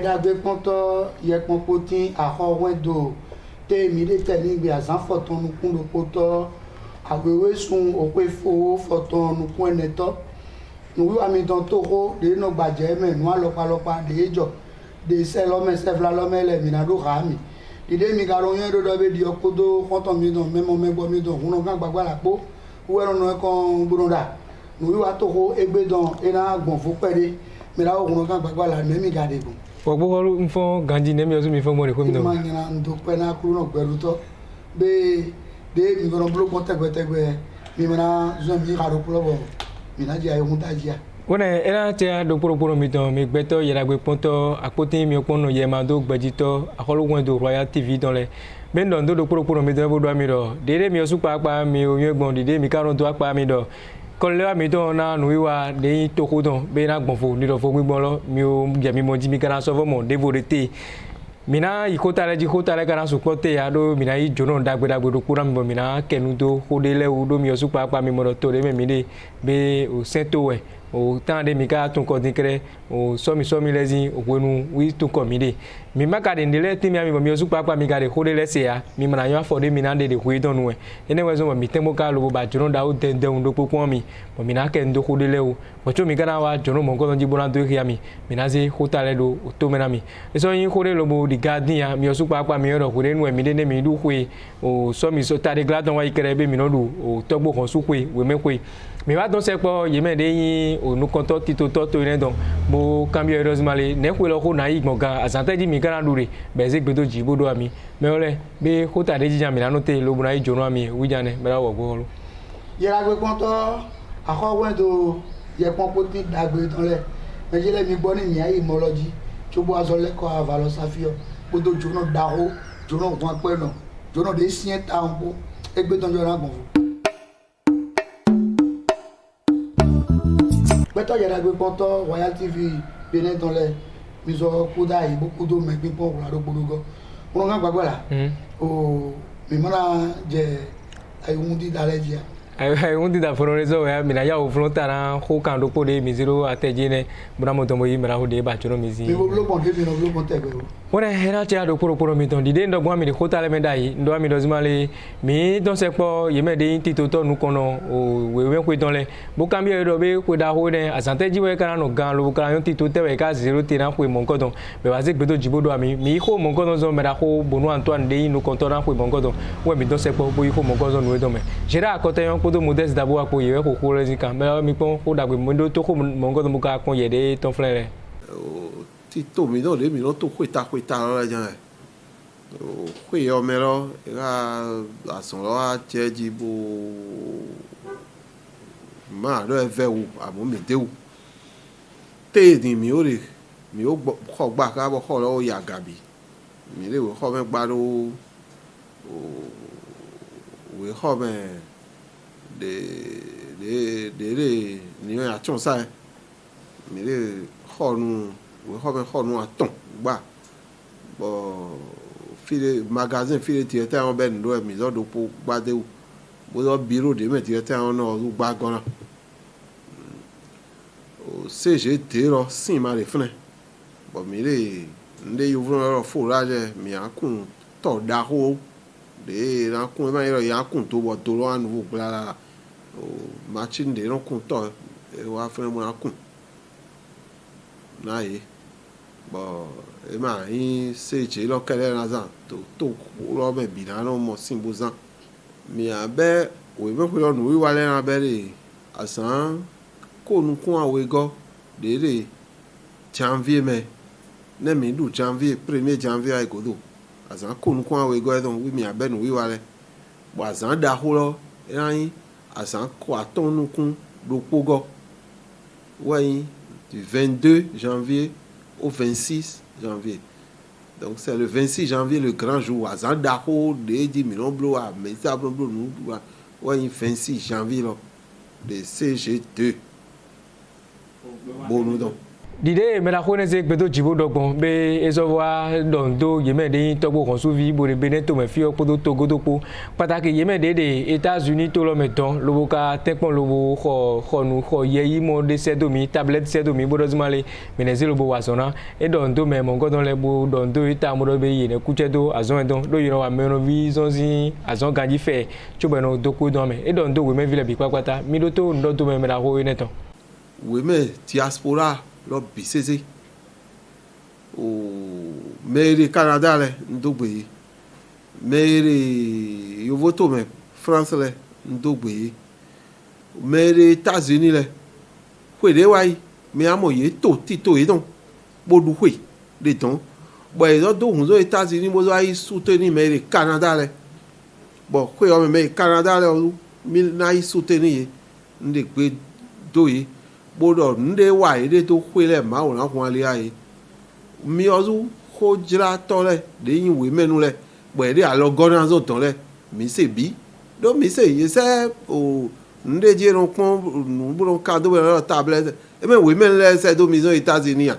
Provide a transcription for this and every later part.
dagbe kpɔntɔ yɛ kpɔnkpoti axɔwɛ do te mi de tɛ ni gbe azã fɔtɔn nukun do kpɔtɔ agbewɛ sun okpe fo fɔtɔn nukun ɛnɛtɔ nuwi ami dɔn toho de nɔ gbadze mɛ nua lɔkpalɔkpa de dzɔ de sɛ lɔmɛ sɛfla lɔmɛ lɛ mina do ha mi dide mi ka lɔ yɛ do dɔ be di ɔkodo kɔntɔn mi dɔn mɛmɔ mɛgbɔ mi dɔn hunɔ gã gbagba la kpo wɛrɛ nɔ kɔn gbɔdɔ da nuwi wa toho egbe dɔn ena gbɔn fo pɛ de mira hunɔ gã gbagba la nɛ mi ga de gun. Wọ́n ń fọ́n ganji ní ẹ̀mí ọdún mi fọ́n mọ́ ní kó mi náà. Ìmọ̀ ìyẹn ń dúpẹ́ náà kúrò náà gbẹ̀rù tọ́ bẹ́ẹ̀ dé mi kọ́nà búlọ́pọ̀ tẹ́gbẹ́tẹ́gbẹ́ mi mìíràn zọ́n mi kàdó kúlọ́bọ̀ mi náà jẹ́ ayéhun tá jẹ́. Wọ́n ẹ̀ ẹ́ náà tẹ́ àdókòròkòrò mi tán mi gbẹ́tọ́ yẹ̀dàgbé pọ́ntọ́ àpótí mi pọ́nù yẹ máa dó gbẹ̀jítọ́ àkọlùwọ̀n do Royal TV tán lẹ̀ bẹ́ẹ̀ dọ̀ ń dókòròkòrò mi tán bó dọ́ mi dọ̀ dédé mi ọ̀sùn pàápàá mi oyún ẹ̀gbọ́n dédé mi kárùn tó apá mi dọ̀ kọlẹ́wà mi tán náà nù wíwá lẹ́yìn tókó tán bẹ́ẹ̀ náà gbọ̀nfò nídọ̀fọ̀ gbígbọ́n lọ mi ò jẹ̀mí mọ́ jí mi kára sọ́fọ́ mọ́ dévò de té mina ikota lɛ dzi kota lɛ kana sukpɔ te ya ɖo mina yi dzo nɔ dagbeɖagbe ɖo kura mi bɔ mina kɛnu do xɔ ɖe lɛ wo ɖo mi yɔsu kpakpa mi mɔ ɖɔ to ɖe mɛ mi ɖe be o sɛ to wɛ o tan ɖe mi ka tún kɔ di kɛrɛ o sɔmi lɛ zi o ƒenu wi tún kɔ mi ɖe mi ma ka ɖe ŋɖe lɛ te mi bɔ mi yɔsu kpakpa mi ka ɖe xɔ ɖe lɛ se ya mi mana yɔ afɔ ɖe mina ɖe ɖe hoe dɔnu wɛ ene wɛ zɔn mi tɛmɔ ka lobo ba dzo nɔ da o dɛn dɛn ɖo kpokpɔ mi bɔ mina kɛ ŋdo xɔ ɖe lɛ o wòtso mi kana wa dzo nɔ mɔ kɔtɔn dzi bona do xia mi mina se xɔta lɛ ɖo o to mɛ na mi esɔ yin xɔ ɖe lobo di ga di ya mi yɔsu kpakpa mi yɔ ɖe xɔ ɖe nu mi ɖe ne mi ɖu hoe o sɔmi sɔ ta ɖe gla dɔn wa yi kɛrɛ be mi nɔ ɖu o tɔgbo xɔ su hoe wòme hoe mi wa dɔn sɛ kpɔ yemɛ ɖe yin o nukɔtɔ titotɔ to yi ne dɔn bo kambi yɔ ɖe zuma le ne hoe lɔ xɔ na yi gbɔn ga azãtɛ dzi mi kana ɖu ɖe bɛze gbedo dzi bo ɖo ami mɛ wòle be xɔta ɖe dzi dza mi na no te lobo na yi dzo nɔ ami wi dza ne mɛ la wɔ gbɔ lo. Yẹlagbe kpɔntɔ axɔwɛ do yẹ kpɔnkpoti dagbe tán lɛ mɛdzi lɛ mi gbɔ ne mi ayi mɔ lɔ dzi tso bo azɔ lɛ kɔ ava lɔ safi yɔ kpoto dzo nɔ daho dzo nɔ ʋun akpɛ nɔ dzo nɔ de siɛ ta ŋu ko egbe tán dzɔ na gbɔn fo. Gbɛtɔ yẹlagbe kpɔntɔ Royal TV bene tán lɛ mi zɔ kuda yi bo kudo mɛ gbin pɔn wòla do gbodogɔ wọn ŋa gbàgbọ́ la o mi mana jɛ ayihun ti da lɛ dzia. Ayi ŋun ti da fɔlɔ de sɔrɔ ya mina ya o fɔlɔ taara ko kan do ko de mi zero atɛdzi ne bunamo tɔmɔ yi mina o de ba tɔrɔ mi zi. Mi bo blo pɔn de mi nɔ blo pɔn tɛ gbɛ o. Wọ́n hɛrɛ cɛ do kpɔrɔkpɔrɔ mi tɔn dide ŋdɔ gbɔn mi de ko ta lɛ mɛ da yi ŋdɔ mi dɔ zima le mi dɔnsɛ kpɔ yemɛ de tito tɔ nu kɔnɔ o wewɛ koe tɔn lɛ bo kan bi yɛ dɔ be koe da ho ne azãtɛdzi wɛ kana nɔ gan lo kana yɔ tito tɛ wɛ ka zero te na koe mɔnkɔtɔn mɛ wa se gbedo dzibo do ami mi ko mɔnkɔtɔn zɔn mɛ da ko bonu Antoine de yi nu kɔntɔ na koe mɔnkɔtɔn wɛ mi dɔnsɛ kpɔ bo yi ko mɔnkɔtɔn nu dɔn mɛ zera akɔtɛ yɔ kpoto modeste dabo akpo yɛ ko ko lɛ zi kan mɛ mi kpɔn ko dagbe mo do to ko mɔnkɔtɔn mo ka kpɔn yɛ de tɔn filɛ lɛ. Tito mi náà lé mi náà tó kweta lọ́la jẹ́ ẹ̀ kwe yọ mẹ lọ ẹ̀ka àsàn lọ́wọ́ àjẹ́ jí bó máa lọ́ ẹ̀fẹ́ wò àmọ́ mi dé wò téèdì mi ó lè mi ó kọ́ gbà káàbọ̀ kọ́ lọ́wọ́ yà gàbí mi lè wò kọ́ mẹ́ gbà ló wò kọ́ mẹ́ lè níyàn àtúnṣe sáyẹ mi lè kọ́ nu wò kọ́ mẹ́ kọ́ nu àtún gbà bọ́ file magasin file tiɛ tɛ an bɛ nin dɔ mi zɔ do po gbadew bo zɔ biro de mɛ tiɛ tɛ an nɔ olu gba gɔna o cg te lɔ sin ma le fɛnɛ bɔn mi le n de yovo yɔrɔ fo la jɛ mi an kun tɔ da ko de an kun ma yɔrɔ yan kun to bɔ to lɔ an nuvu gbla la o machine de lɔ kun tɔ wa fɛnɛ mo an kun n'a ye bɔn ema yin seje lɔ kɛlɛ la zan to lɔ mɛ bina lɔ mɔ sinbo zan mi abɛ o bɛ ko lɔ nu wiwa lɛ na bɛ de asan ko nukun awo gɔ de de janvier mɛ ne mi du janvier premier janvier ayi ko do asan ko nukun awo gɔ yɛ dɔn wi mi abɛ nu wiwa lɛ bɔn asan da ko lɔ ɛna yin asan ko atɔn nukun do kpo gɔ wɛyin du 22 janvier au 26 janvier. Donc c'est le 26 janvier le grand jour. À Zandako, de 10 millions de dollars, mais ça, nous, ouais, 26 janvier, là, de CG2. Bon, nous, donc. Dide me la khone se gbedo jibo dogbon be ezowa dondo yeme de togbo kon suvi bo de beneto me fi opodo togo dopo pataki yeme de États-Unis to lo meton lobo ka tekpon lobo khonu kho yeyi mo de sedomi tablette sedomi bo dozmale menezi lobo wasona e dondo me mo godon le bo dondo ita mo do be yene kuchedo azon don do yiro wa meno vi zonzi azon ganji fe chobeno doku don me e dondo we me vile bi kwata mi do to ndo do me la ho neton we me diaspora lo bisese o mere Canada le ndogbe mere yovoto me France le ndogbe mere États-Unis le kwede wai me amoye to tito e don bodu kwe de don bo e do hunzo États-Unis bo ai soutenir mere Canada le bo kwe o me Canada le o mi na i soutenir ndegbe doye bodo nde wa ide to kwele ma wona kwa le ai mi ozu ko jira to le de yin we menu le bo ide alo gona zo ton le mi se bi do mi se ye se o nde je ron pon nu bo ka do be tablet e me we men le se do mi zo États-Unis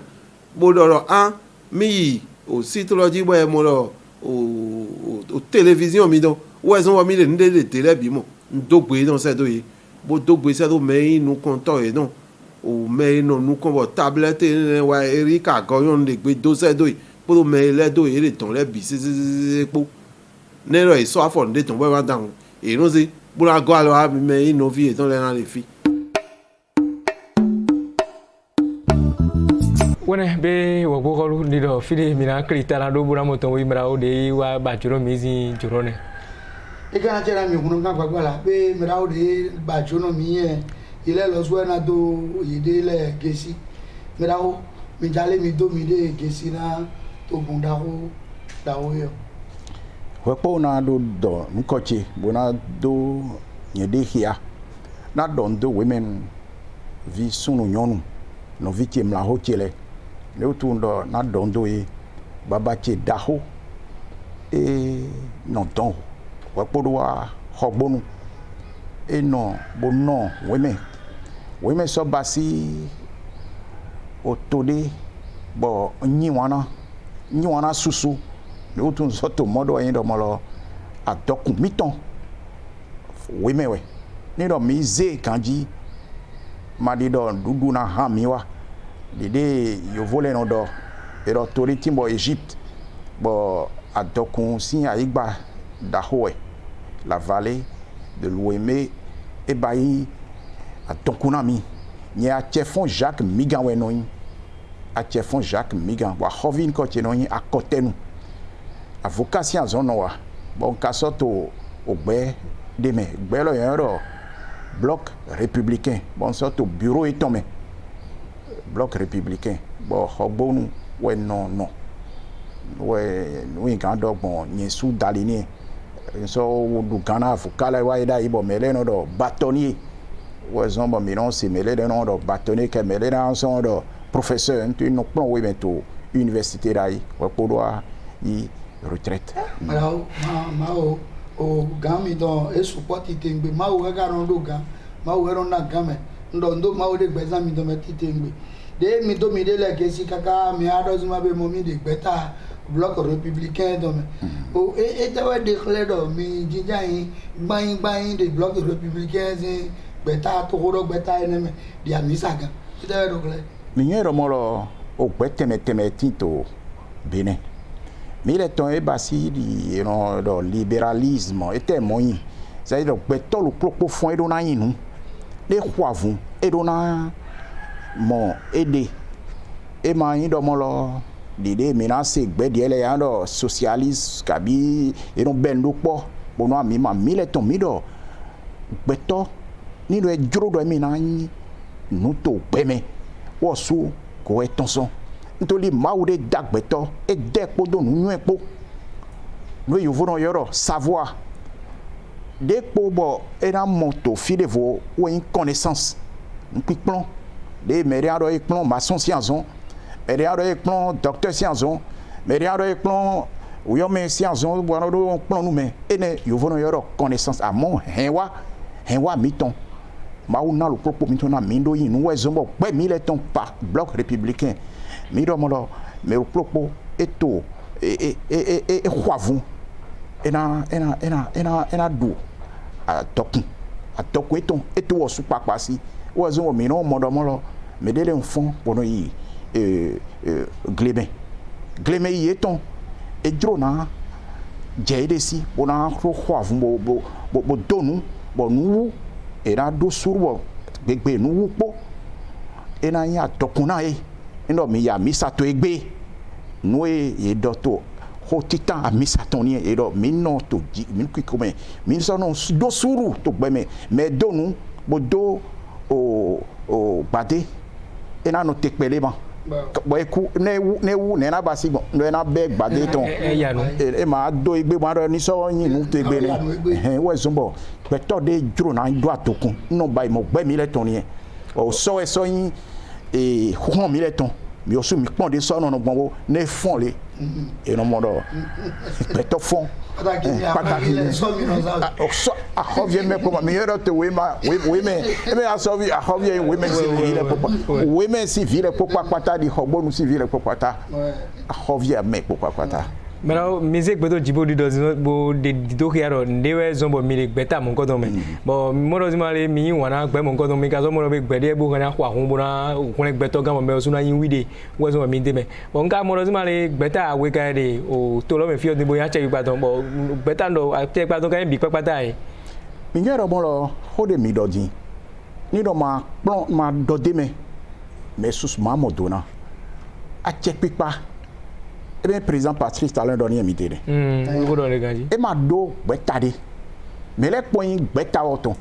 bodo ro an mi o sitology bo e mo ro o télévision mi do we zo wa mi le nde de tele bi mo ndogbe don se do yi bo dogbe se do me nu konto e don o me no nu ko tablette wa erika goyon de gbe do se do po me le do ere ton le bi se po ne ro so afo de ton wa down e no se bo la go alo a me no vi e ton le na le fi wone be wo go ko ni do fide mina krita la do bura moton wi mra o de wa ba juro mizi juro ne e kana jera mi kunu kan gbagba la be mra o de ba jono mi e ile lo so na do yede le gesi mra o mi jale mi do mi de gesi na to bunda ko da o yo wepo na do do nkochi bona do yede hia na do women vi sunu nyonu no viti mla ho chele le utundo na do e baba che daho e non don wepo do wa hogbonu e no bono women so basi otode bo nyiwana susu le utun so to modo yin do molo adokun miton women we ni do mi ze kanji madi do dudu na ha miwa dede yo vole no do e do tori timbo Egypte bo adokun sin aigba dahoe la vallée de l'Ouémé et bayi a tonkunami ni a chefon Jacques Migan wenoyin a chefon Jacques Migan wa hovin ko chenoyin a kotenu avocation zono wa bon kasoto ogbe de me gbe lo yan ro bloc républicain bon sorto bureau etomé bloc républicain bon hogbonu we non we oui kan dogbon ni sou dalini so du Ghana fukala wa ida ibo mele no do bâtonnier wa zombo minon se mele de no do bâtonnier ke mele na son do professeur tu no plan we bento université dai wa podwa i retraite mao o gami do e support tengbe mao ga ron do ga mao ro na game ndo mao de gbeza mi do meti tengbe de mi do mi de le gesi kaka mi ado zuma be mo mi de gbeta bloc républicain donc o et tawa déclaré donc mi jinjayin gbayin de bloc républicain c'est beta to ro beta eneme di amisaga tawa déclaré mi nyero molo o gbeteme tito Bénin mi le ton e basi di no do libéralisme était moyen ça do gbeto lo popo fon e do na yin nu le kwavun e do na mo ede e ma yin do molo dide menace gbe die le yan do socialiste kabi e no bendo po bono mi ma mi le ton mi do gbeto ni do e juro do mi na yin nu to peme wo su ko e tonson ntoli maude dagbeto e depo do nu epo no yo vono yoro savoir depo bo e na moto fide vo ou une connaissance un quick plan de meria do e plan maçon sciences meria do e plan docteur sciences meria do e plan ou yo me sciences bo do plan nou me e ne yo vono yoro connaissance a mon henwa miton mawu na le kpokpo mi to na mi do yin nu zombo pe mi le ton par bloc républicain mi do mo lo me le kpokpo eto e khwavu ena do atokun eto wo su papa si wo zombo mi no mo do mo lo me dele un fond pono yi gleme yi eton e drona jede si bona khwavu bo donu bo nu era do surwo gbegbe nu wupo ena ya tokuna e ndo mi ya misato egbe nu e doto ho titan a misato ni e do mi no to ji mi ku come mi so no do suru to gbe me do nu bo do o bade ena no tekpele ba bo eku ne wu ne na basi bo no na be gbade ton e ma do egbe ma ro ni so yin nu to egbe ni wo zumbo peto de dro na do atokun no ba mo gbe mi le ton ni o so yin e hon mi le ton mi o su mi pon de so no gbon wo ne fon le e no mo do peto fon pataki le so mi no za o so a hovie me ko mi yero te we me aso vi a hovie we me si vile popa we me si vile popa pata di hogbonu si vile popa ta a hovie me popa pata Maintenant, musique beto jibo di dozi bo de do kiaro ndewe zombo mi beta mon kodo me bo moro zimale mi wana gbe mon kodo me ka zo moro be gbede bo kana kwa hun bona kun gbeto gamo me suna yin wide wo zo mi de me bo nka moro zimale gbeta awe ka de o to lo me fi o de bo ya che ibadan bo gbeta ndo te ibadan kan bi pepata e mi ngero mo lo ho de mi doji ni do ma plon ma dode me sus ma modona a che pipa le président Patrice Talon donné invité e ma do gbetade me le point gbeta oton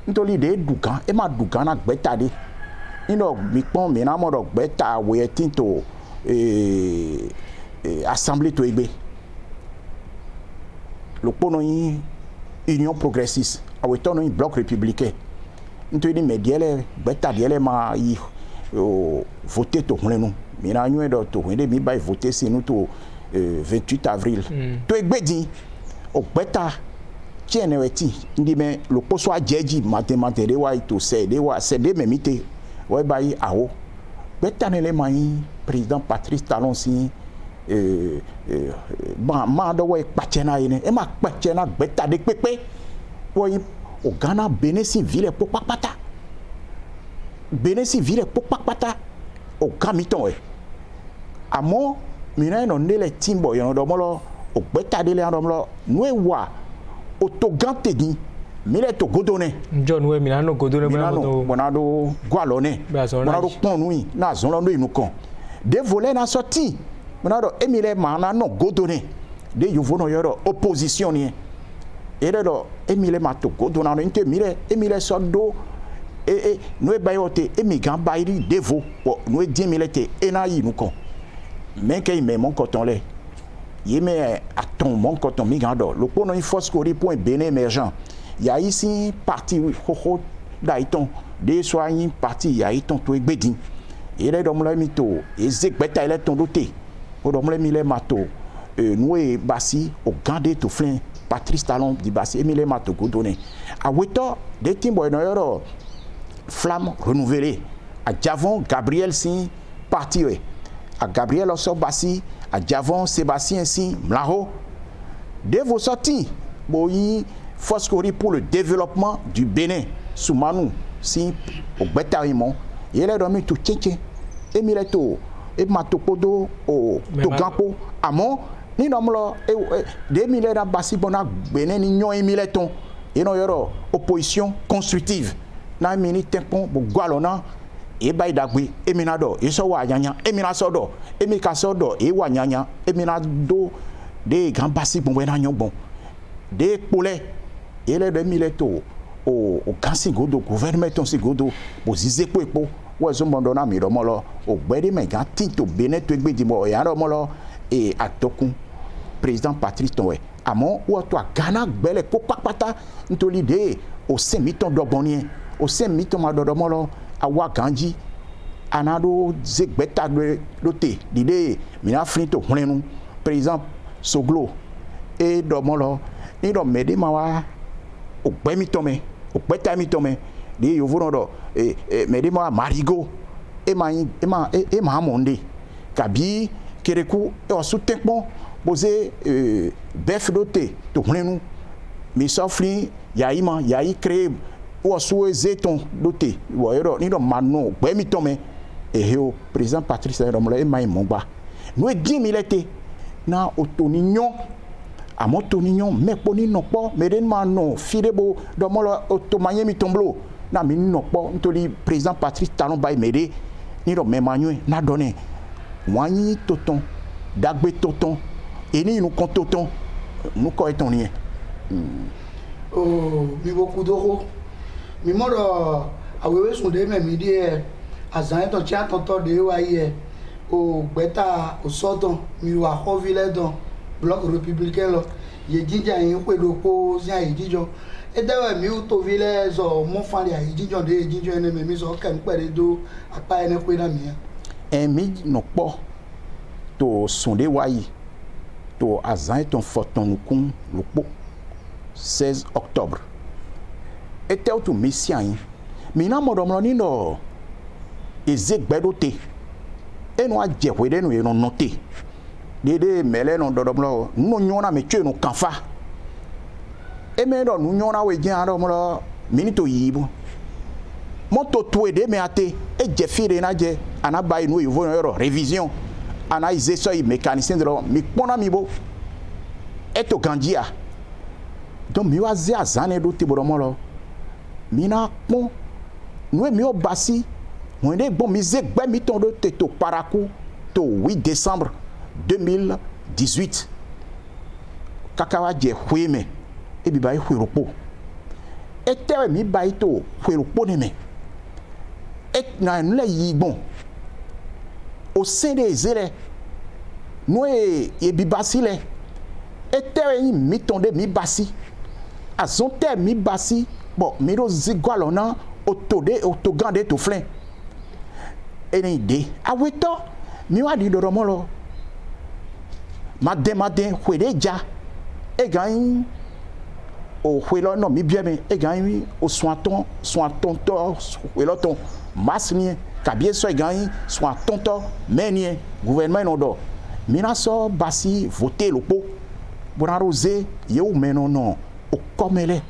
nítorí de dukan e ma dukan na gbetade ino mi pon me na mo do gbeta we tinto assemblée to egbe le pono yin union progressiste awe tono yin bloc républicain nítorí me diele gbeta diele ma yi voter to hunenu mi na nyu do to hende mi bay voter si nous to 28 avril to egbedi o beta tiene weti ndi me lo poso ajeji matemate de wa to se de wa se de memite wa bay awo beta ne le mai président Patrice Talon si ma do wa pachena ine e ma pachena beta de pepe wo o Ghana Benin civil po papata Benin civil po papata o kamiton e amo mina no nele timbo yo do molo o beta de le andomlo nwe wa o to gante gi mile to godone John we mina no godone bona do gwalone bona do ponui na zonlo no inukan de voler na sorti bona do emile mana no godone de yovo no yoro opposition ni ere do emile ma to godona no inte mile emile so do nous bayote emigrant bayri devo nous 10 000 te enayi nous kon mais que me mon coton le yeme aton mon coton migrant do le pono une force cori point Bénin émergent il y a ici parti ho daiton de soigner parti il y a iton to egbedin ele do mla mito ezek beta ele ton doté o do mla mi le mato nous e basi o gande to flin Patrice Talon di basi emile mato godone a weto de timbo no yoro flamme renouvelée à Javon Gabriel si parti à Gabriel Osobasi à Javon Sébastien si Mlaho de vos sorties boyi force pour le développement du Bénin Soumanou si au Betarimon il est dormi tout tchétché et mileto et matopodo au togampo amon ni nomlo de milera basi bona Bénin ni nyon et mileton et no yoro opposition constructive na mini tempon bo gwalona e bay dagbe emina do e so wa nyanya emina so do emi ka so do e wa nyanya emina do de grand basi bon na nyon bon de pole ele de mileto o kansi godo gouvernement si godo bo zize po wo zo mondo na mi do mo lo o gbede me gan tinto beneto egbe di mo ya do mo lo e atokun président Patrice Towe amon wo to Ghana gbele po papata ntoli de o semiton do bonien o se mito ma dodo molo awa ganji anado zegbeta de lote dide mina frito hunenu par exemple Soglo e do molo ni do mede ma wa o gbe mi tome o peta mi tome de yovo no do me de ma marigo e ma monde kabi kereku e o sutekpon posé bef doté to hlenu mi sofli yayi créé o so zeton doté wo ero ni do manu gbe mi to me o président Patrice Romolo e mai mogba no e 10 000 été na otonignon amo tonignon me poni no po me den manu firebo do molo otomanye mi tomblo na mi no po ntoli président Patrice Talon bay mede ni do me manu na donné wani toton dagbe toton eni nous comptons nous koeton ni mi beaucoup d'euros mi moro awewe sunde me mi die azan to cha tonto de wa ye o gbeta o soton mi wa hovile don bloc républicain lo ye jinja yin pe do po si ayi jijo e dewe mi o to vile zo mo fan ya jijo de jijo ene me mi so kan pere do apa ene pe na mi mi no po to sunde wa yi to azan ton photon nous kun le 16 octobre était au mission mina modom ni no ezegbedote eno ajehwede no eno note dede mele no dodom no nyona me tue no kanfa e me do no nyona we gin ado mo minito yibo moto tuede me ate e jefire na je anabai no yivo no révision analyser ça mécanicien de mi pona mi bo eto gandia donc mi wazi azane do te boromolo mina pon nous mi obasi on est bon mi zegbe mi ton do te to paraku to 8 décembre 2018 kakawa je hueme e bi bai hueropo etewe mi bai to hueropo ne me et na nle yi bon au sein des élèves nous et bibasi le etewe yi mi tonde mi basi azonte mi basi bon mi ro zigwalona otogande to flin ene ide aweto mi wa di doromolo maden hwedeja e gan o hwelo no mi bieme e gan o soiton to hweloton masni kabie so gan soit tonto menie gouvernement no do mina so basi voter lopo bona rosé yo meno no o komele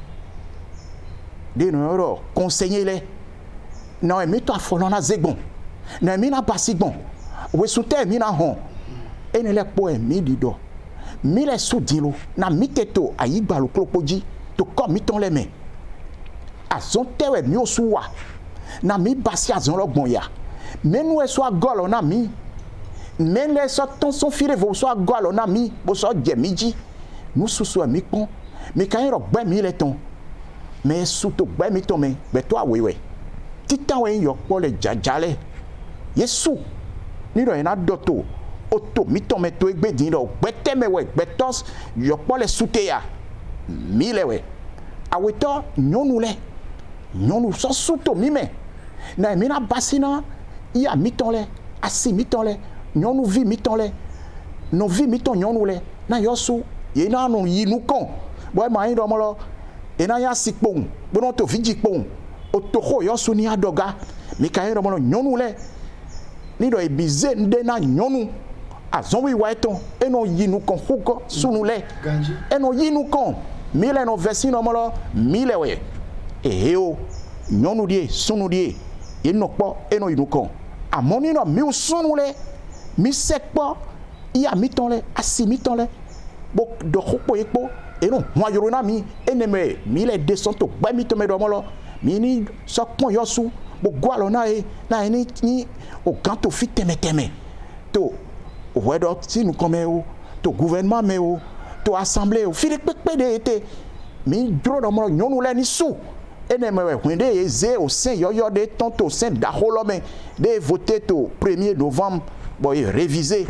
de no ro conseiller le no e mito afolo na zegbon na mina basi gbon we soute mina hon ene le po e mi dido mi le sudilo na miteto ayigba lo klopoji to ko miton le me azonte we mi osuwa na mi basi azon lo gbon ya menu e so agolo na mi men le so ton son fire vo so agolo na mi bo so je miji nu susu mi pon mi kan ro gbe mi le ton me su to gbe mi ton me be to awewe titan we yo po le jajale yesu ni ro ina doto o to mi ton me to egbe din ro gbe teme we gbe tos yo po le sute ya mi le we aweto nyonu so su to mi me na mi na basina ya miton le asi miton le nyonu vi miton le no vi miton nyonu le na yosu ye na no yinu kon boy ma yin do mo lo e na ya sikpon bono to viji pon o to ho yosu ni adoga mi ka yin do mo lo nyonu le ni do ebize nde na nyonu azon wi wa eton e no yinu kon huko sunu le e no yinu kon mi le no vesi no mo lo mi le we e o nyonu die sunu die ye no po e no yinu kon amoni no mi usunu le mi sekpo iya mi ton le asi mi ton le bo do hopo epo e no mo ayoro na mi eneme mi le desonto gba mi to me do mo lo mi ni so pon yosu bo gwalo na ni o kanto fi teme to o wedo ti nu come o to gouvernement me o to assemblée o fi de pepe de ete mi dro do mo lo nyonu le ni su eneme we hunde eze au sein yoyo de tonto sein da holome de voter to 1er novembre boy réviser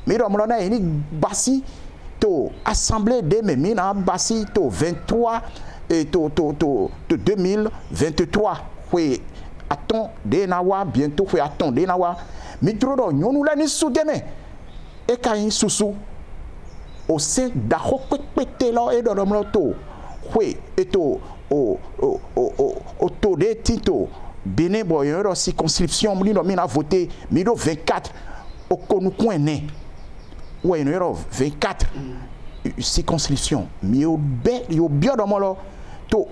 mi do mo na ni basi to assemblée de me na basi to 23 et to 2023 oui attend de nawa bientôt oui attend de nawa mi dro do nyonu le ni su deme e ka yin susu au sein da ho pepete lo e do mo to oui et to au taux de Tito Bénin bon une circonscription mi no mi na voté mi do 24 au Konoukou né ouais une 24 circonscription mi yo bien dans mo to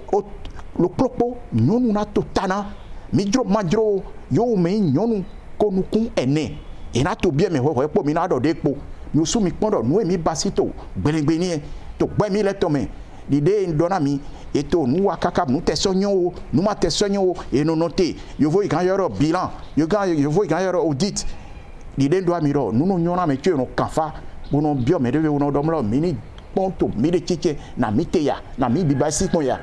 le propos nyonu na to tana mi dro madro yo me nyonu Konoukou né et na to bien me ho po mi na do de po mi su mi pon do no mi basito gbelegbeni to gbe mi le to me l'idée donna mi et to nous akaka nous tesonyo nous ma tesonyo et nous noter yo vo grand yoro bilan yo vo grand yoro audit l'idée doit mi ro nous no nyona me tue no kafa bono bio me de no domlo mini ponto mi de chiche na miteya na mi bibasi ko ya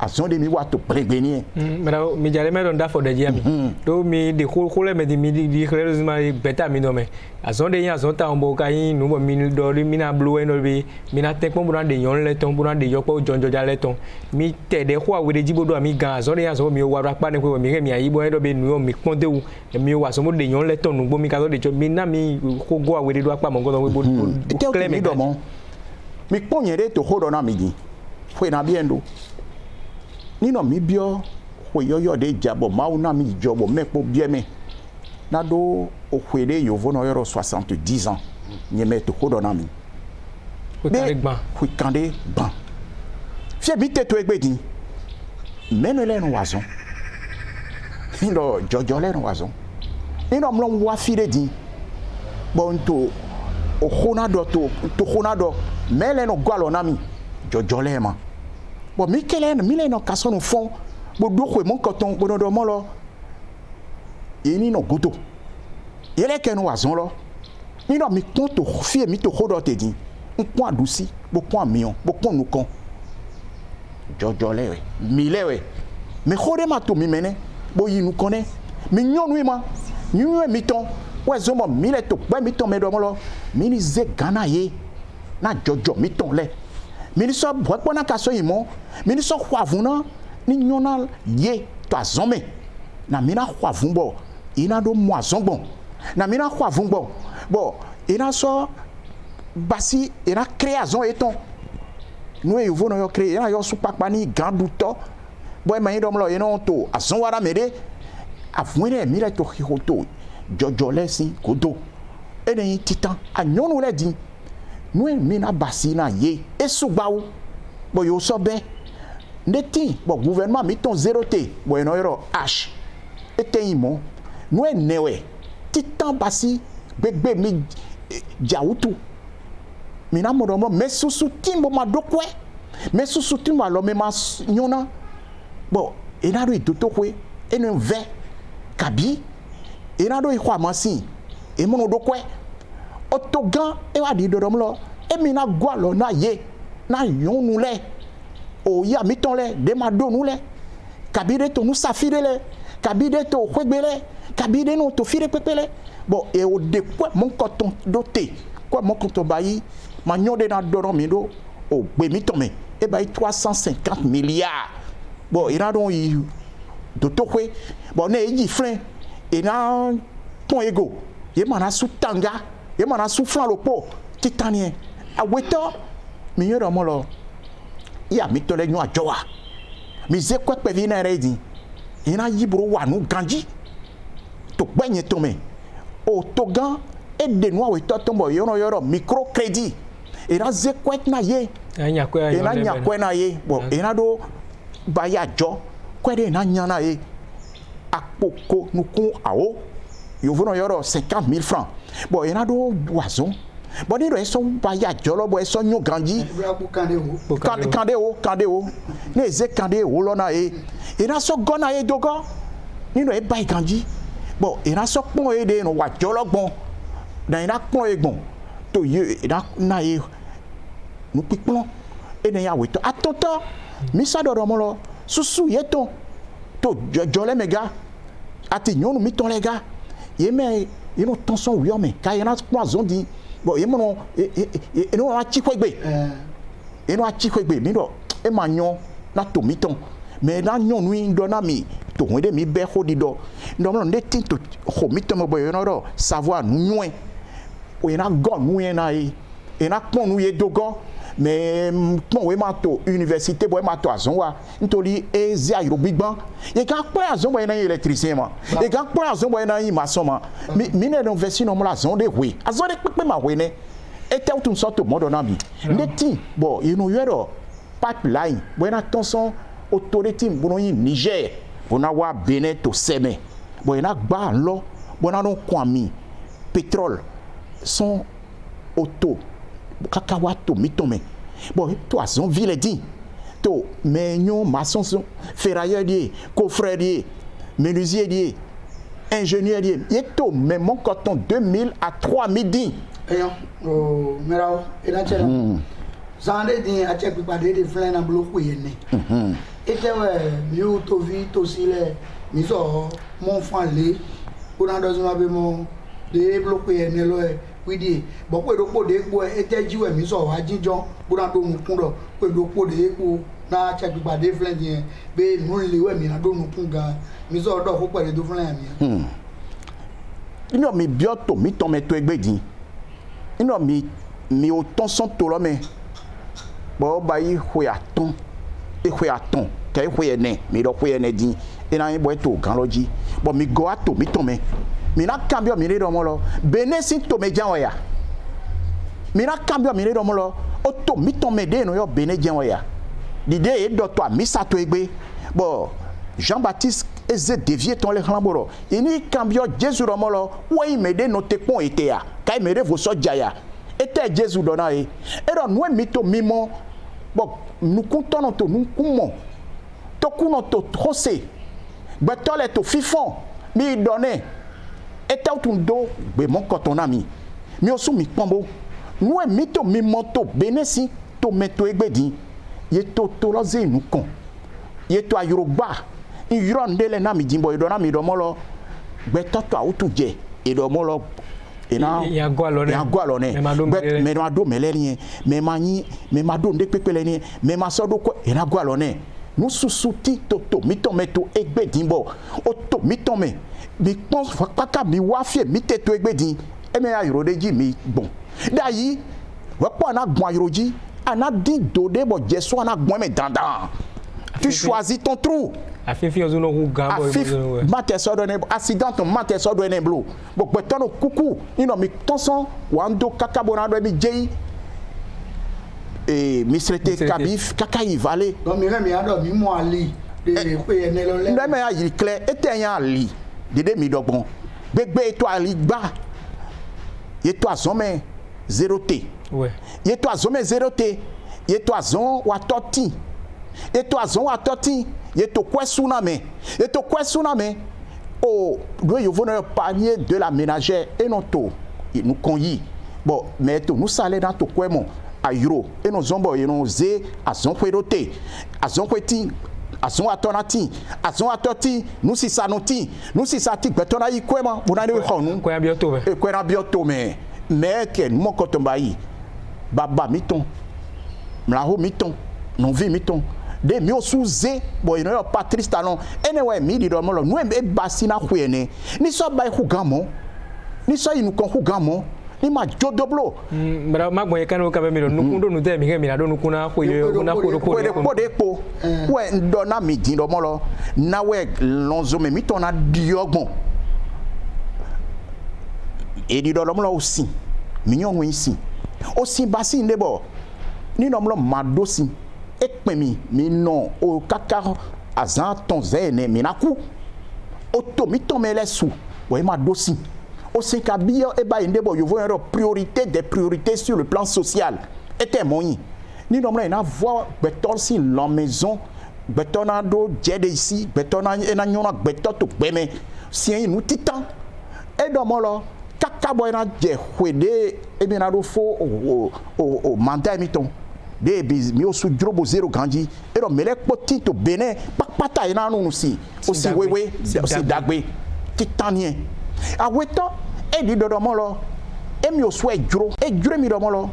azon de mi wa to prevenir mera mi jale me don da for de jami to mi de khole me di heureusement beta mi no me azon de yan azon ta on bo kai nu bo mi do mi na blue no bi mi na tek mo bran de yon le ton bran de yo po jonjo ja le ton mi te de kwa we de jibo do mi gan azon de yan azon mi wa ra pa ne ko mi re mi ayi bo do be nu mi pon de wu mi wa so mo de yon le ton nu bo mi ka do de mi na mi ko go we de do pa mo go we bo clé mi do mo mi ponye de to ho do na mi gi foi na bien do nino mi bio ho yoyo de jabo mauna mi jobo mepo bieme na do o kwede yovo no yoro 70 ans ni meto kodona mi hu kande ban fie bite to egbedi meno le no wazon nino jojo le no wazon nino mlon wa fire di bon to o khonado to khonado mele no gwalo na mi jojo le ma bon mi kelen mi le no kaso no fond bo do ko mon coton bo do mo lo eni no goto yele ke no wazon lo ni no mi konto fie mi to hodo te din npo adusi bo pon amion bo pon nu kon jojo lewe mi lewe me khode ma to mi mene bo yi nu koné mi nyonu ma nyu mi ton we zo mo mi le to gbe mi ton me do mo lo mi ni ze gana ye na jojo mi ton le ministre bwakona kaso yimo ministre khwavuna ni nyona ye to azome na mina khwavumbo ina do moazongbon na mina khwavumbo bon ina so basi ina création eton nous e vono yo créer ina yo supakpa ni ganduto boy mayi dom lo ina to azonwara mede avwene mi le to khihoto jojo lesi kodo ene titan anyonu le di nous mina basi na ye esugbawo bo yo so be neti bo gouvernement mi ton zéro té bo eno yoro h eteyimo nous newe titan basi gbegbe mi jawutu mina modomo mesusu timbo madokwe mesusu timbo alo me ma nyona bo ena do itotokwe eno ve kabi ena do ikwa masi e mono dokwe otogan e wa di dodom lo e mi na gwa lo na ye na yon nou le o ya mi ton le de ma do nou le kabide to nou safire le kabide to kwegbe kabide no to fire pepele bon e o de quoi mon coton doté quoi mon coton bayi ma nyode na doro mi do o gbe mi ton me e bayi 350 milliards bon ina don yi do to kwe bon ne yi frein e na ton ego ye mana su tanga ye mana su flan lopo titanien aweto mi yoro mo lo ya mi to le nyu ajowa mi ze kwa pe vi na redi ina yibro wa nu ganji to gbenye to me o to gan e de no aweto to mo yoro microcrédit ina ze kwa na ye ina nya kwa na ye bo ina do ba ya jo kwa de na nya na ye akpoko nukun awo yo vono yoro 50,000 francs bon ina do wazon bon ni do eso ba ya jolo bo eso nyu ganji kande o ne ze kande o lo na e ina so gona e dogo ni do e ba ganji bon ina so pon e de no wa jolo gbon na ina pon e gbon to ye ina na e nu pipon e ne ya weto atoto mi sa do mo lo susu yeton to jole mega ati nyonu mi ton lega ye me ye no tension wi o me ka ye na poison di bon ye mo no e no a chi kwegbe e no a chi kwegbe mi do e ma nyon na to mi ton me na nyon nu ndo na mi to wede mi be ho di do ndo mo ne tin to ho mi ton mo bo ye no do savoir nwen o ye na go nu ye na e na pon nu ye dogo mais bon we ma to université boy ma to azonwa ntoli ezi ayro gbigban e ka po azonwa na électricien ma e ka po azonwa na yi maçon ma mi ne université no la zone de we azone pepe ma we ne ete utun sorte modo na bi neti bon you know yero pipeline boy na tonson autorité bonoyi Niger bona wa Benin to seme boy na gba lo bona no kwami pétrole son auto kakawato mitome bon to azon ville dit to menyon maçon ferrailleur dit coffreur menuisier dit ingénieur dit yeto même mon coton 2000 à 3000 dit eyan o merao ina chela zande din a check pipade de flen na bloku yene etewe mi o to vi to sile mi so mon fan le o na do zuma be mo de bloku yene lo e widi bo pe do po de epo etejiwe mi so wa jinjo bo na do nukun do pe do po de epo na check pipade flen din be nu lewe mi na do nukun ga mi so do ko pe do flen mi ino mi bioto mi ton me to egbedi ino mi o ton son to lo me bo ba yi hwe aton ke hwe ne mi do hwe ne din ina yin bo to gan loji bo mi go ato mi ton me mi na cambio mi re do mo lo Benin si to me jan oya mi na cambio mi re do mo lo o to mi ton me de no yo Benin jan oya dide e do to mi sa to egbe bo Jean-Baptiste eze dévier ton le klamboro ini cambio Jésus do mo lo wo yi me de no te pon ete ya kai me re vo so jaya ete Jésus do na e do no mi to mimo bo nous comptons to nous kumo to kuno to trosé betole to fifon mi donné ete utundo be mon coton ami mi osu mi pombo nous mi to mi moto benesi to meto egbedi ye to loze nu kon ye to ayurogba iro ndele na mi jimbo ido na mi do molo beto to awutuje ido molo ina ya gwa lo ne me ma do meleri me ma do nde pepele ni me ma so do ko ina gwa lo ne nu susuti to mi to meto egbedi bo o to mi to me mi pon paka mi wa fie mi teto egbedi e me ayuro deji mi bon dayi wa po na gbon ayuroji ana di do de bo jesu ana gbon me dandan tu choisis ton trou afifi ozuno ku gambo e mate so do ne accident mate so do ne blo bo peto no kuku ino mi tonson wando kaka bonado mi jei e mi srete kabif kaka ivale donc mi ado mi mo ali de pe ene lo le ndeme ya yi clear eteyan ali dede mi dogbon gbegbe to ali gba ye to azome 0t ouais ye to azome 0t ye to azon wa toti ye to azon wa toti ye to kwesuna me o do yo vono panier de la ménagère et non to nous konyi bon mais to nous sale dans to kwemo ayro et nos zombo et nos ze azon kwerote azon kweti azon atonati azon atoti nous si sanoti nous si sati betona yi kwema bonane we khonu ko ya bioto be e kwena bioto mais ke mo kotombayi baba miton mlaho miton non vi miton de mi osuze bo ino yo Patrice Talon anyway mi di do mo lo nu e basi na hwene ni so ba hu gamo ni so inu kon hu gamo ni ma jodoblo mara ma gbo kan o ka be mi do nukundo nu te mi ke mi na do nukuna ko ye na ko de po we ndo na mi di do mo lo na we lonzo me mi ton na diogbon e di do mo lo osi mi nyon wi si osi basi ndebo ni no mo lo madosi ekpemi mi non o kaka azan ton zene minaku oto mi ton mele sou ouais ma dosi o se kabio e ba indebo yo voyons priorité des priorités sur le plan social était moyi ni non na voir beton si la maison betonado jede ici betona ena nyona beton to gbeme si nous titan e do mo lo kaka boy na je hwede e bi na do fo o mandat mi ton de biz mi osu drobo zero ganji e do mele poti to Benin pata ina nu si osi wewe osi dagbe titanien aweto e di do mo lo e mi osu ejuro mi do mo lo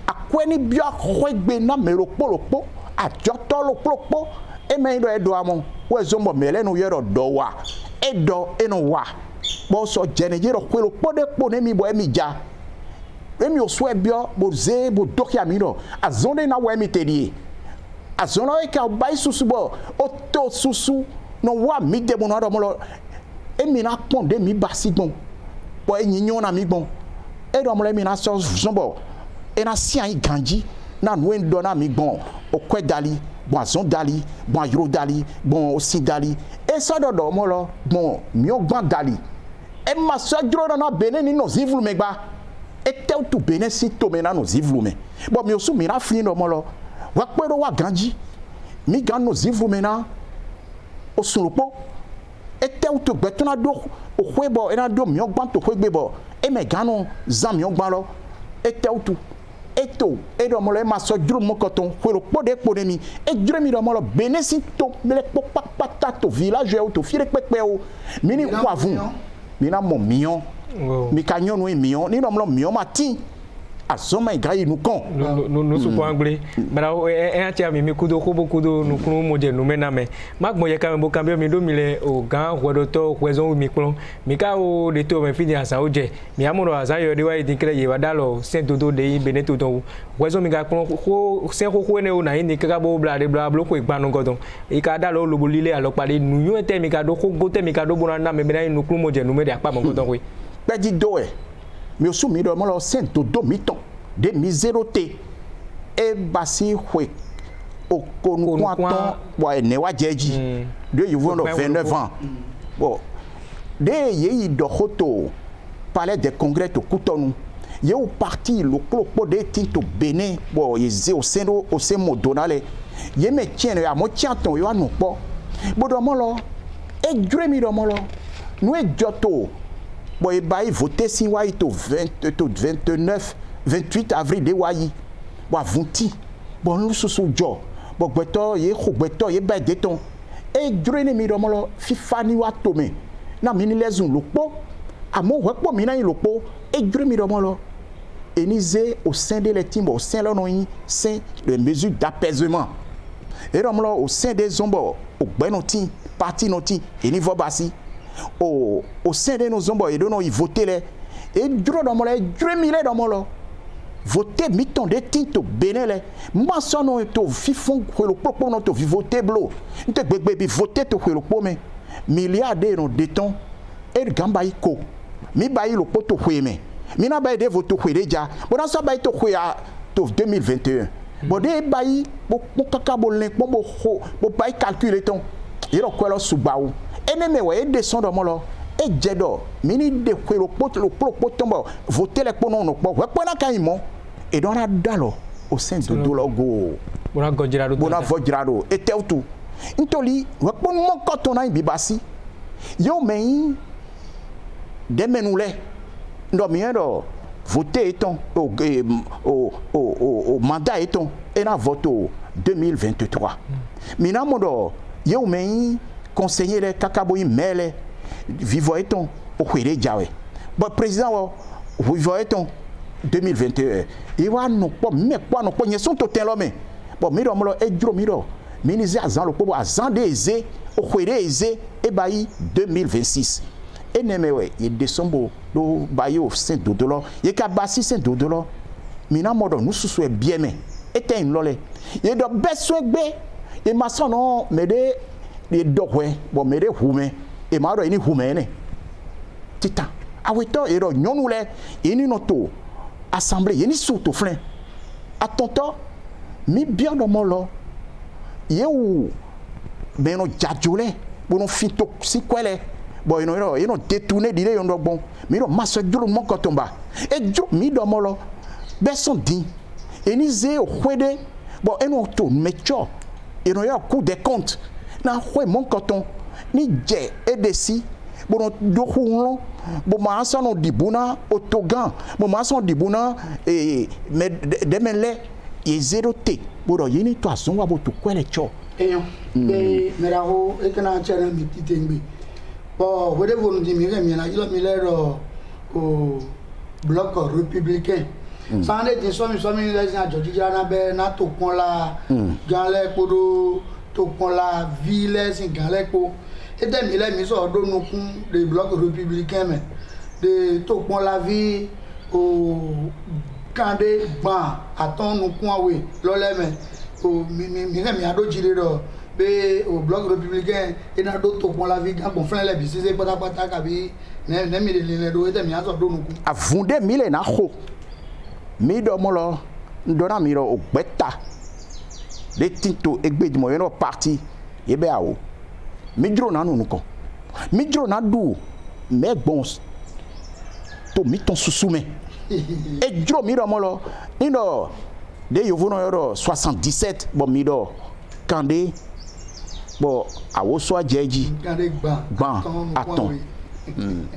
akweni bio akwegbe na mero polopo ajoto lo polopo e me do edo amo we zombo mele no yero do wa edo eno wa bo so jenejero kwelo pode po ne mi bo e mi ja emi oswe bio bo ze bo dokia miro azonde na wa mi tedie azona e ka bai susu bo o to susu no wa mi de bo no do mo lo emi na pon de mi basi gbon bo enyin na mi gbon e do mo le mi na so zombo e na si an ganji na no en do na mi gbon o kwe dali bon azon dali bon ayro dali bon osi dali e so do mo lo bon mi o gban dali e ma so juro na bene ni no zivlu megba e tel tu bene si to me na no zivlu me bon mi osu mi na fini no mo lo wa pe do wa ganji mi gan no zivlu me na o sunropo e tel tu gbe to na do o hwebo e na do mi o gban to hwegbe bo e me gan no zam mi o gban lo e tel tu eto e do mo lo e ma so juro mo koton hwero po de mi e juro mi do mo lo bene si to mele pata to village e to fire pepe o mi ni kwa vun mi na mo mion mi ka nyon no mion ni do mo lo mion matin azoma igai nu kon no su kwa ngble bara e atia mi kudo ko kudo nu kunu mo je nu mena me magbo ye ka me bo cambio mi do mi le o gan hwedo to hwezon mi klon mi ka o de to me fini asa o je mi amuro asa yo de wa idikre ye wa dalo saint dodo de beneto don hwezon mi ga klon ko se ko ne o na ni ka bo bla de bla blo ko igbanu godon e ka dalo lobo lile alo pare nu yo te mi ka do ko go te mi ka do bona na me bena nu kunu mo je nu me de apa mo godon we pe di do e mi osu mi do mo lo saint dodo mi ton de miséroté e basi hwe o konu kwanton bo ne wa jeji de you no 29 ans bon de yi do hoto palais des congrès to kutonu ye o parti le clopo de tinto Bénin bon yeze o sendo o se modonale ye me tiene a mo tianton yo anu po bo do mo lo e dure mi do mo lo nu e joto bon e bai voter si wa to 28 avril de wayi wa vunti bon lu susu jo bo gbeto ye khogbeto ye ba deton e dure ni mi do mo lo fifa ni wa to me na mi ni lezun lopo amo wepo mi na yin lopo e dure mi do mo lo enize au sein de l'étimbo au sein l'on c'est les mesures d'apaisement et do mo lo au sein des zombo au gbenoti parti noti e ni vobasi au sein de nos zombo e do no y voter les e dure do mo lo e dure mi le do mo lo voter miton de tinto benele moi sono to fifon kwelo popo no to voter blo nte gbegbe bi voter to kwelo pome milliards no deton e gamba iko mi bayi lo poto kweme mi na bayi de voto kwereja bona so bayi to kwea to 2021 bo de bayi bo kaka bo len bo bo bayi calculer ton iro kwelo subawo eneme we descendre mo lo e jedo mini de kwelo poto lo poto mo voter le pono no po we pona kaimo et donc on a dalo au sein de dologo bona vojirado et teutu intoli we pon mo kotona bibasi yo mei de menule ndo miendo voter eton au mandat eton et na vote 2023 mina modo yo mei conseiller le kakaboyi mele vivo eton o kwere jawe bon président wo vivo eton 2021 et wa no po me po no po nyeson to ten lo me bon mi do mo lo ejuro mi do minize azan lo po azan de eze o kwere eze e bayi 2026 e nemewe e desombo do bayi o saint dodolo ye ka basi saint dodolo mina modo nu susu e bien me e ten lo le ye do beso gbe e maso no me de e dohwe bon me de hume e ma do ni hume ne tita aweto e do nyonu le e ni no to assemblée yeni surtout flin à tonton mi bien dans mon lo yewu ben no jajole bono fito si kwele boy no détourner dire yon do bon mi no maso djulu mon kotomba e djulu mi do mon lo beson din enize hwede bon eno to mecho eno ya coup des comptes na hwe mon coton ni je edesi bono do hulo bo ma sono dibuna otogan bo ma sono dibuna me demele e zero te bodo yini to ason wa bo to kwele cho eyo be meraho ekana channel mi titengbe bo wede vonu di mi re mi na ilo mi lero o bloc républicain sande di so mi les na joji jana be na to pon la ganle podo to pon la ville sin ganle po et mi le mi so do nukun de bloc républicain mais de to pon la vie o kande gban atonu kunwe loleme o mi ado jire do be o bloc républicain ina do to pon la vie gan bon flan le bi se patapata kabi ne mi le do ete mi aso do nuku avunde mile na ho mi do mo lo ndona mi ro ogbeta de tinto egbe di mo yo parti yebe awo mi dro na nuko mi dro na du me gbon to mi ton susume e dro mi do mo lo ino de yovo no yo 77 bon mi do kande bon awo so ajeji kande gban aton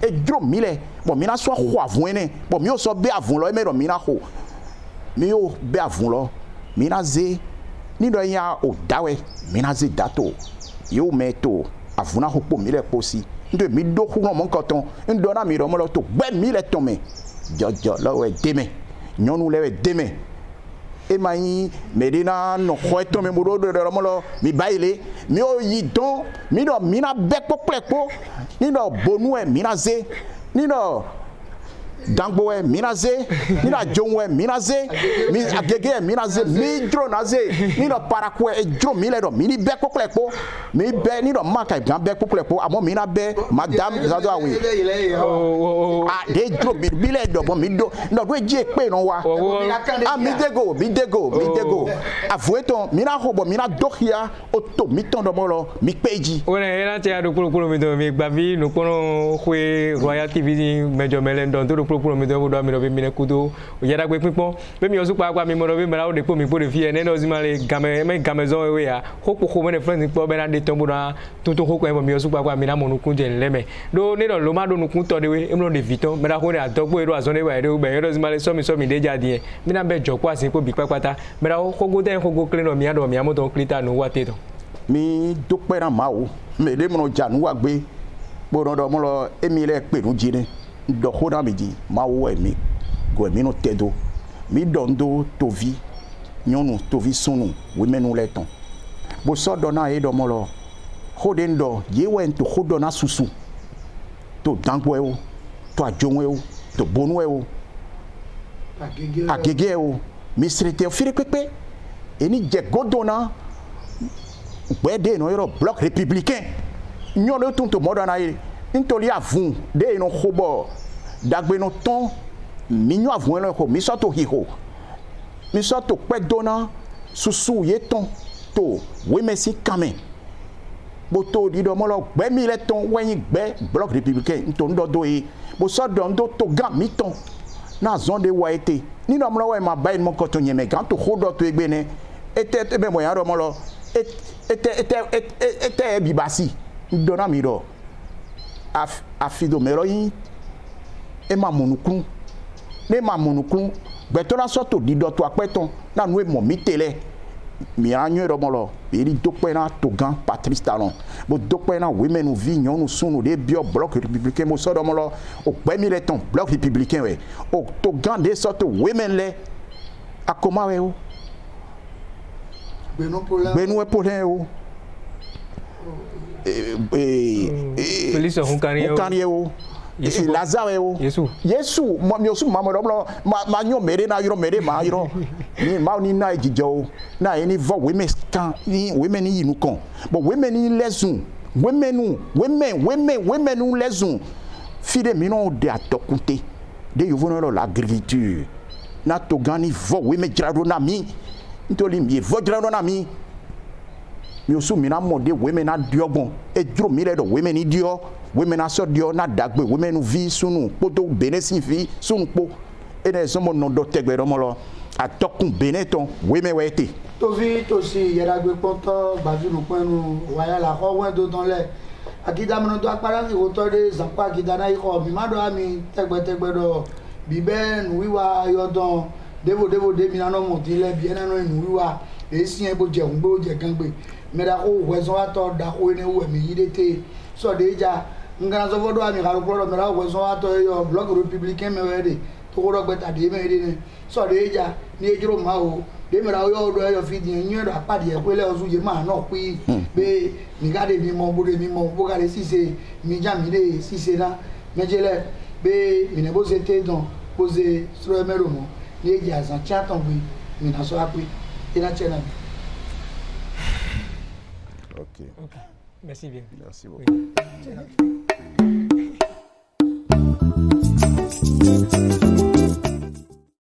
e dro mi le bon mi na so ho avun ene bon mi o so be avun lo e me do mi na ho mi o be avun lo mi na ze ni do ya o dawe mi na ze dato yo me to avuna hopo mi le posi ndo mi do hu mo nkoton ndo na mi ro mo lo to gbe mi le ton me jojo lo we deme nyonu le we deme e mayi medina no ho ton me mo do mo lo mi baile mi o yi don mi do mi na be poplepo ni do bonu e mi na ze ni do dangbo e minaze ni na jonwe minaze mi agege minaze mi dro naze ni no paraku e dro mi le do mi ni be koklepo mi be ni do maka gan be koklepo amo mi na be madame zado awi ah de dro mi le do bo mi do no do je pe no wa ah mi dego avueton mi na hobo mi na dohia oto mi ton do mo lo mi peji ona era te ado kolo mi do mi gbavi no kono kwe Royal TV mejo melen don to pour me do mi do mi ne kudo o yara gbe pinpon be mi osu pa mi mo do be mara o de po mi po de fie ne no zimale gamezon we ya hopo ko me ne friend po be na de tombo na tuntun hoko e mi osu pa mi na mo nukun je leme do ne do lo ma do nukun to de we e mo de viton me da ko ne adogbo ero azon de wa de be ero zimale so mi de jade mi na be jopo asin po bi papata me da ko go den ko go clean no mi ado mi amoto klita no wa te to mi do pe na ma o me le mo janu wa gbe bo do mo lo emi le pe nu jine do hoda mi di ma wo emi go emi no tedo mi dondo tovi nyonu tovi sunu we menu le ton bo so do na e do mo lo hoden do ye wen to hodo na susu to dangbo e o to ajonwe o to bonu e o agege o mi srete o fire pepe eni je godona gbede no ero bloc républicain nyono tun to modana e ntoli avun de no hobo dagbe no ton minyo avun lo ko mi so to hiho mi so to pe dona susu ye ton to we mesi kame bo to di do mo lo gbe mi le ton wen gbe bloc républicain to ndo do e bo so do ndo to ga mi ton na zone de wa ete ni no mo lo we ma ba mo ko to nyeme gan to hodo to egbe ne ete be mo ya do mo lo ete bibasi dona mi do afido mero yin e ma monukun ne ma monukun beto na so to dido to apeton na nu e mo mi tele mi anyo ro mo lo eri dope na to gan Patrice Talon bo dope na women nu vi nyon nu sunu de bio bloc républicain mo so do mo lo o pe mi le ton bloc républicain we o to gan de so to women le akoma we o benu e problème o Felice Hunkanie o Lazare o Yesu mi osu mama do ma nyo mere na yoro mere ma yoro ni ma ni na ejijo na eni vo women kan ni women ni nu kan but women ni lesun women nu lesun fide mi no de atokunte de yovo no l'agriculture na to gani vo women jrado na mi ntoli mi vo jrado na mi mi osu mi na mode women na diogbon e dro mi le do women ni dio women na so dio na dagbe women nu vi sunu poto benesi vi sunu po e na so mo no do tegbe do mo lo atokun beneton women wete to vi to si yara gbe ponto gbaju nu penu waya la ho wen do don le akida mo do apara ki wo to de zanpa akida na iko mi ma do ami tegbe do bibe nu wiwa yodon devo de mi na no mo ti le bi na no nu wiwa e si en bo je un bo je kan gbe mera ko wezo ato da ko ni we mi yidete so deja ngana so fodo ami garu pro mera wezo ato yo bloc républicain me wede to ko rogbe ta de me de ni so deja ni ejuro ma o de mera yo do yo fidi yin do apade e pele ozu ye ma na pi be mi gade mi mo bo gade sise mi ja mi de sise na mejele be mi ne bo zete don poser sur le méromo les gars en tient tombé mais dans soit appris et là tiens Ok. Merci bien. Merci beaucoup. Oui.